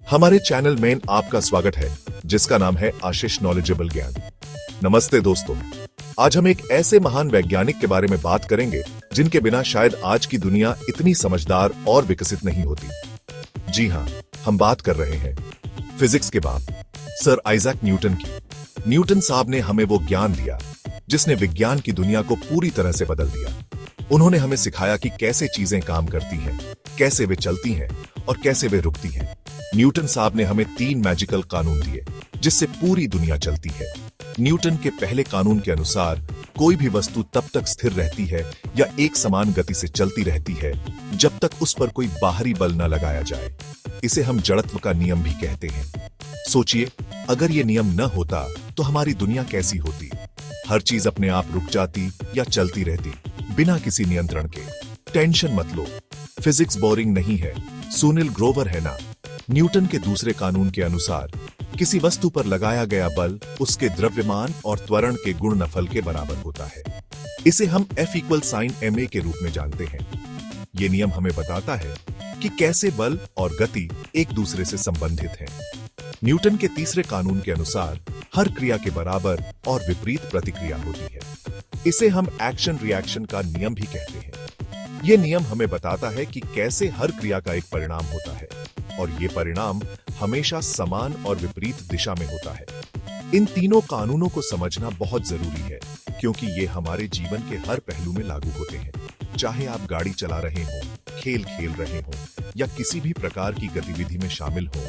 हमारे चैनल में आपका स्वागत है, जिसका नाम है आशीष नॉलेजेबल ज्ञान। नमस्ते दोस्तों, आज हम एक ऐसे महान वैज्ञानिक के बारे में बात करेंगे जिनके बिना शायद आज की दुनिया इतनी समझदार और विकसित नहीं होती। जी हाँ, हम बात कर रहे हैं फिजिक्स के बाप सर आइजैक न्यूटन की। न्यूटन साहब ने हमें वो ज्ञान दिया जिसने विज्ञान की दुनिया को पूरी तरह से बदल दिया। उन्होंने हमें सिखाया कि कैसे चीजें काम करती हैं, कैसे वे चलती हैं और कैसे वे रुकती हैं। न्यूटन साहब ने हमें 3 मैजिकल कानून दिए जिससे पूरी दुनिया चलती है। न्यूटन के पहले कानून के अनुसार कोई भी वस्तु तब तक स्थिर रहती है या एक समान गति से चलती रहती है जब तक उस पर कोई बाहरी बल न लगाया जाए। इसे हम जड़त्व का नियम भी कहते हैं। सोचिए, अगर ये नियम न होता तो हमारी दुनिया कैसी होती? हर चीज अपने आप रुक जाती या चलती रहती बिना किसी नियंत्रण के। टेंशन मत लो, फिजिक्स बोरिंग नहीं है, सुनील ग्रोवर है ना। न्यूटन के दूसरे कानून के अनुसार किसी वस्तु पर लगाया गया बल उसके द्रव्यमान और त्वरण के गुणनफल के बराबर होता है। इसे हम F = sin ma के रूप में जानते हैं। ये नियम हमें बताता है कि कैसे बल और गति एक दूसरे से संबंधित हैं। न्यूटन के तीसरे कानून के अनुसार हर क्रिया के बराबर और विपरीत प्रतिक्रिया होती है। इसे हम एक्शन रिएक्शन का नियम भी कहते हैं। यह नियम हमें बताता है कि कैसे हर क्रिया का एक परिणाम होता है और ये परिणाम हमेशा समान और विपरीत दिशा में होता है। इन तीनों कानूनों को समझना बहुत जरूरी है क्योंकि ये हमारे जीवन के हर पहलू में लागू होते हैं। चाहे आप गाड़ी चला रहे हो, खेल खेल रहे हो या किसी भी प्रकार की गतिविधि में शामिल हो,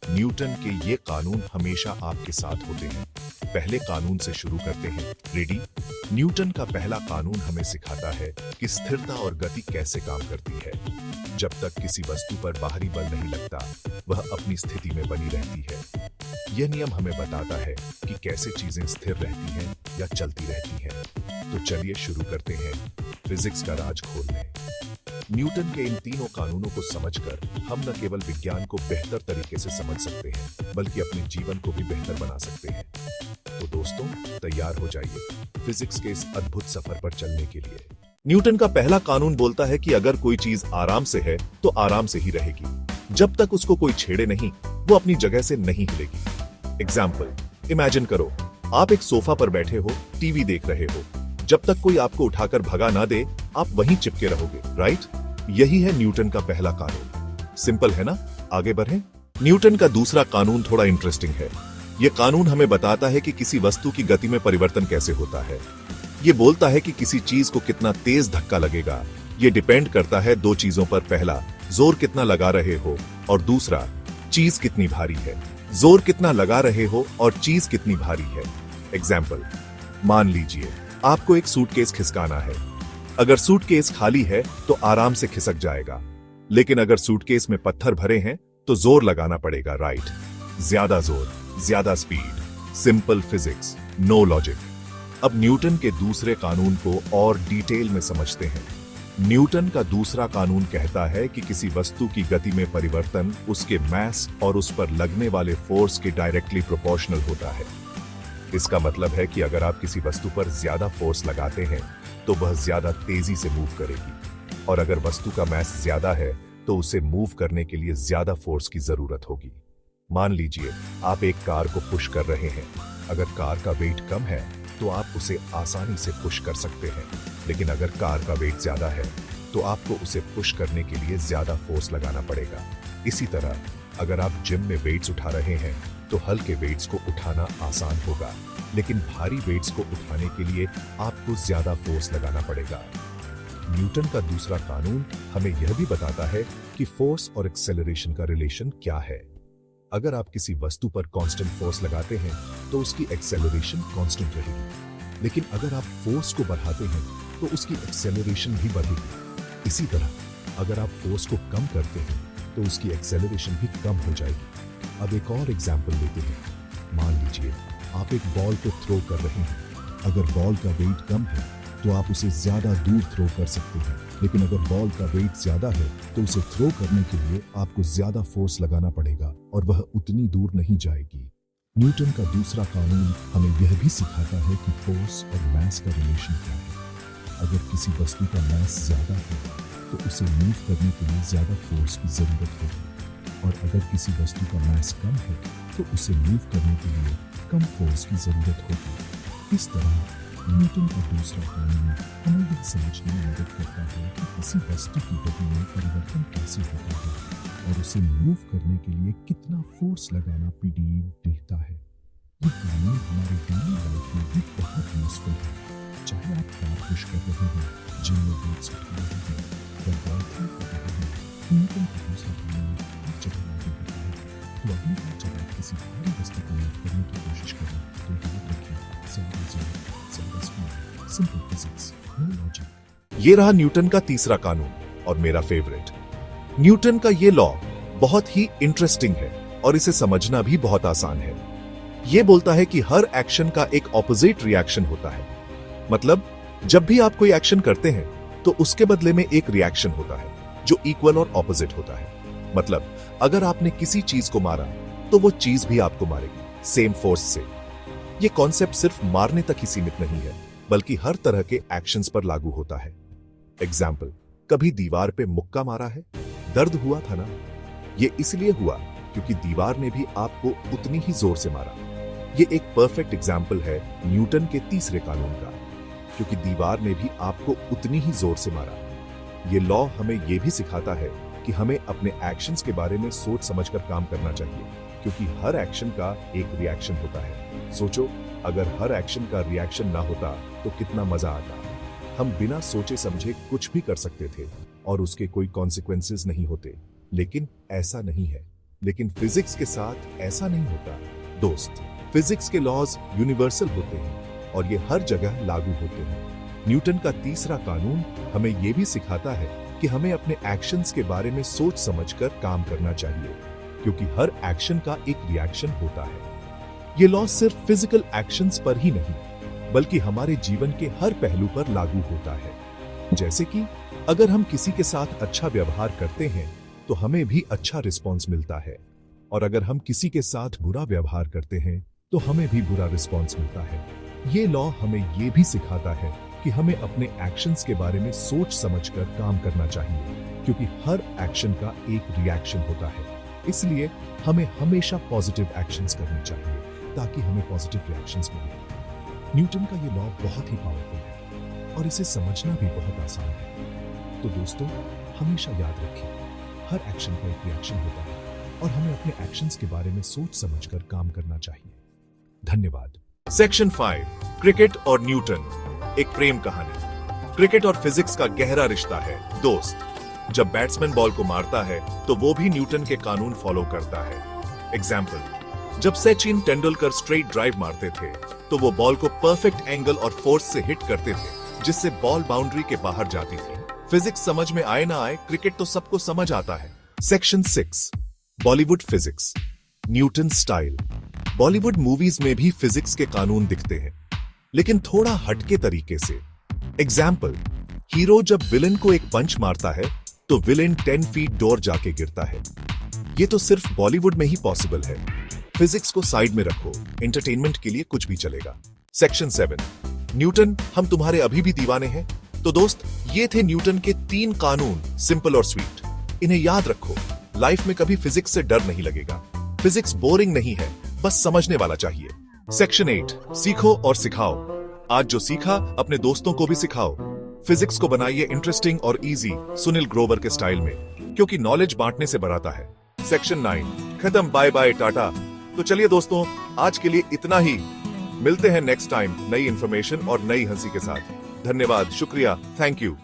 न्यूटन के ये कानून हमेशा आपके साथ होते हैं। पहले कानून से शुरू करते हैं। रेडी? न्यूटन का पहला कानून हमें सिखाता है कि स्थिरता और गति कैसे काम करती है। जब तक किसी वस्तु पर बाहरी बल नहीं लगता, वह अपनी स्थिति में बनी रहती है। यह नियम हमें बताता है कि कैसे चीजें स्थिर रहती हैं या चलती रहती हैं। तो चलिए शुरू करते हैं फिजिक्स का राज खोलने। न्यूटन के इन तीनों कानूनों को समझकर हम न केवल विज्ञान को बेहतर तरीके से समझ सकते हैं, बल्कि अपने जीवन को भी बेहतर बना सकते हैं। तो दोस्तों, तैयार हो जाइए फिजिक्स के इस अद्भुत सफर पर चलने के लिए। न्यूटन का पहला कानून बोलता है कि अगर कोई चीज आराम से है तो आराम से ही रहेगी। जब तक उसको कोई छेड़े नहीं, वो अपनी जगह से नहीं हिलेगी। एग्जाम्पल, इमेजिन करो, आप एक सोफा पर बैठे हो, टीवी देख रहे हो। जब तक कोई आपको उठाकर भगा ना दे, आप वहीं चिपके रहोगे, राइट? यही है न्यूटन का पहला कानून। सिंपल है ना? आगे बढ़ें। न्यूटन का दूसरा कानून थोड़ा इंटरेस्टिंग है। यह कानून हमें बताता है कि किसी वस्तु की गति में परिवर्तन कैसे होता है। ये बोलता है कि किसी चीज को कितना तेज धक्का लगेगा, ये डिपेंड करता है 2 चीजों पर। पहला, जोर कितना लगा रहे हो, और दूसरा, चीज कितनी भारी है। जोर कितना लगा रहे हो और चीज कितनी भारी है। एग्जाम्पल, मान लीजिए आपको एक सूटकेस खिसकाना है। अगर सूटकेस खाली है तो आराम से खिसक जाएगा, लेकिन अगर सूटकेस में पत्थर भरे हैं तो जोर लगाना पड़ेगा, राइट? ज्यादा जोर, ज्यादा speed. Simple physics, no logic. अब न्यूटन के दूसरे कानून को और डिटेल में समझते हैं। न्यूटन का दूसरा कानून कहता है कि किसी वस्तु की गति में परिवर्तन उसके मास और उस पर लगने वाले फोर्स के डायरेक्टली प्रोपोर्शनल होता है। इसका मतलब है कि अगर आप किसी वस्तु पर ज्यादा फोर्स लगाते हैं तो वह ज्यादा तेजी से मूव करेगी, और अगर वस्तु का मास ज्यादा है तो उसे मूव करने के लिए ज्यादा फोर्स की जरूरत होगी। मान लीजिए आप एक कार को पुश कर रहे हैं। अगर कार का वेट कम है तो आप उसे आसानी से पुश कर सकते हैं, लेकिन अगर कार का वेट ज्यादा है तो आपको उसे पुश करने के लिए ज्यादा फोर्स लगाना पड़ेगा। इसी तरह अगर आप जिम में वेट्स उठा रहे हैं तो हल्के वेट्स को उठाना आसान होगा, लेकिन भारी वेट्स को उठाने के लिए आपको ज्यादा फोर्स लगाना पड़ेगा। न्यूटन का दूसरा कानून हमें यह भी बताता है कि फोर्स और एक्सेलरेशन का रिलेशन क्या है। अगर आप किसी वस्तु पर कांस्टेंट फोर्स लगाते हैं तो उसकी एक्सेलरेशन कांस्टेंट रहेगी, लेकिन अगर आप फोर्स को बढ़ाते हैं तो उसकी एक्सेलरेशन भी बढ़ेगी। इसी तरह अगर आप फोर्स को कम करते हैं तो उसकी एक्सेलरेशन भी कम हो जाएगी। अब एक और एग्जांपल लेते हैं। मान लीजिए आप एक बॉल को थ्रो कर रहे हैं। अगर बॉल का वेट कम है तो आप उसे ज्यादा दूर थ्रो कर सकते हैं, लेकिन अगर बॉल का वेट ज्यादा है तो उसे थ्रो करने के लिए आपको ज्यादा फोर्स लगाना पड़ेगा और वह उतनी दूर नहीं जाएगी। न्यूटन का दूसरा कानून हमें यह भी सिखाता है कि फोर्स और मास का रिलेशन क्या है। अगर किसी वस्तु का मास ज्यादा है तो उसे मूव करने के लिए ज्यादा फोर्स की जरूरत होगी, और अगर किसी वस्तु का मास कम है तो उसे मूव करने के लिए कम फोर्स की जरूरत होगी। इस तरह न्यूटन का दूसरा कानून हमें यह समझने में मदद करता है कि किसी वस्तु की गति में परिवर्तन कैसे होता है और उसे मूव करने के लिए कितना फोर्स लगाना पीडी देता है। ये कानून हमारे डेली लाइफ में भी बहुत यूजफुल है। चाहे आप कार पुश कर रहे हैं, जिम में वेट्स उठा रहे हैं या बॉल थ्रो कर रहे हैं, न्यूटन का दूसरा कानून हर जगह लागू होता है। तो अगली बार जब आप किसी भारी वस्तु को मूव करने की कोशिश करें तो याद रखिए, ज्यादा speed, simple physics, no logic. ये रहा न्यूटन का तीसरा कानून और मेरा फेवरेट। न्यूटन का ये लॉ बहुत ही इंटरेस्टिंग है और इसे समझना भी बहुत आसान है। ये बोलता है कि हर एक्शन का एक ऑपोजिट रिएक्शन होता है। मतलब जब भी आप कोई एक्शन करते हैं तो उसके बदले में एक रिएक्शन होता है जो इक्वल और ऑपोजिट होता है। मतलब अगर आपने किसी चीज को मारा तो वो चीज भी आपको मारेगी सेम फोर्स से। ये कॉन्सेप्ट सिर्फ मारने तक ही सीमित नहीं है बल्कि हर तरह के एक्शंस पर लागू होता है। एग्जाम्पल, कभी दीवार पे मुक्का मारा है, दर्द हुआ था ना? ये इसलिए हुआ क्योंकि दीवार ने भी आपको उतनी ही जोर से मारा। ये एक परफेक्ट एग्जाम्पल है न्यूटन के तीसरे कानून का, क्योंकि दीवार ने भी आपको उतनी ही जोर से मारा। ये लॉ हमें यह भी सिखाता है कि हमें अपने एक्शंस के बारे में सोच समझकर काम करना चाहिए, क्योंकि हर एक्शन का एक रिएक्शन होता है। सोचो, अगर हर एक्शन का रिएक्शन ना होता तो कितना मजा आता। हम बिना सोचे समझे कुछ भी कर सकते थे और उसके कोई कॉन्सिक्वेंसेस नहीं होते, लेकिन ऐसा नहीं है। लेकिन फिजिक्स के साथ ऐसा नहीं होता दोस्त। फिजिक्स के लॉज यूनिवर्सल होते हैं और ये हर जगह लागू होते हैं। न्यूटन का तीसरा कानून हमें यह भी सिखाता है कि हमें अपने एक्शंस के बारे में सोच समझकर काम करना चाहिए, क्योंकि हर एक्शन का एक रिएक्शन होता है। ये लॉ सिर्फ फिजिकल एक्शंस पर ही नहीं बल्कि हमारे जीवन के हर पहलू पर लागू होता है। जैसे कि अगर हम किसी के साथ अच्छा व्यवहार करते हैं तो हमें भी अच्छा रिस्पॉन्स मिलता है, और अगर हम किसी के साथ बुरा व्यवहार करते हैं तो हमें भी बुरा रिस्पॉन्स मिलता है। ये लॉ हमें ये भी सिखाता है कि हमें अपने एक्शंस के बारे में सोच समझकर काम करना चाहिए, क्योंकि हर एक्शन का एक रिएक्शन होता है। इसलिए हमें हमेशा पॉजिटिव एक्शंस करने चाहिए ताकि हमें पॉजिटिव रिएक्शंस मिले। न्यूटन का ये लॉ बहुत ही पावरफुल है और इसे समझना भी बहुत आसान है। तो दोस्तों, हमेशा याद रखिए, हर एक्शन का एक रिएक्शन होता है और हमें अपने एक्शंस के बारे में सोच समझकर काम करना चाहिए। धन्यवाद। सेक्शन 5, क्रिकेट और न्यूटन, एक प्रेम कहानी। क्रिकेट और फिजिक्स का गहरा रिश्ता है दोस्त। जब बैट्समैन बॉल को मारता है तो वो भी न्यूटन के कानून फॉलो करता है। एग्जाम्पल, जब सचिन तेंदुलकर स्ट्रेट ड्राइव मारते थे तो वो बॉल को परफेक्ट एंगल और फोर्स से हिट करते थे, जिससे बॉल बाउंड्री के बाहर जाती थी। फिजिक्स समझ में आए ना आए, क्रिकेट तो सबको समझ आता है। Section 6, Bollywood physics, Newton style. Bollywood movies में भी फिजिक्स के कानून दिखते हैं, लेकिन थोड़ा हटके तरीके से। एग्जाम्पल, हीरो जब विलेन को एक पंच मारता है तो विलेन 10 फीट दूर जाके गिरता है। ये तो सिर्फ बॉलीवुड में ही पॉसिबल है। फिजिक्स को साइड में रखो, एंटरटेनमेंट के लिए कुछ भी चलेगा। सेक्शन 7, न्यूटन, हम तुम्हारे अभी भी दीवाने हैं। तो दोस्त, ये थे न्यूटन के 3 कानून, सिंपल और स्वीट। इन्हें याद रखो, लाइफ में कभी फिजिक्स से डर नहीं लगेगा। फिजिक्स बोरिंग नहीं है, बस समझने वाला चाहिए। सेक्शन 8, सीखो और सिखाओ। आज जो सीखा अपने दोस्तों को भी सिखाओ। फिजिक्स को बनाइए इंटरेस्टिंग और इजी, सुनील ग्रोवर के स्टाइल में, क्योंकि नॉलेज बांटने से बढ़ाता है। सेक्शन 9, खत्म, बाय बाय टाटा। तो चलिए दोस्तों, आज के लिए इतना ही। मिलते हैं नेक्स्ट टाइम नई इंफॉर्मेशन और नई हंसी के साथ। धन्यवाद, शुक्रिया, थैंक यू।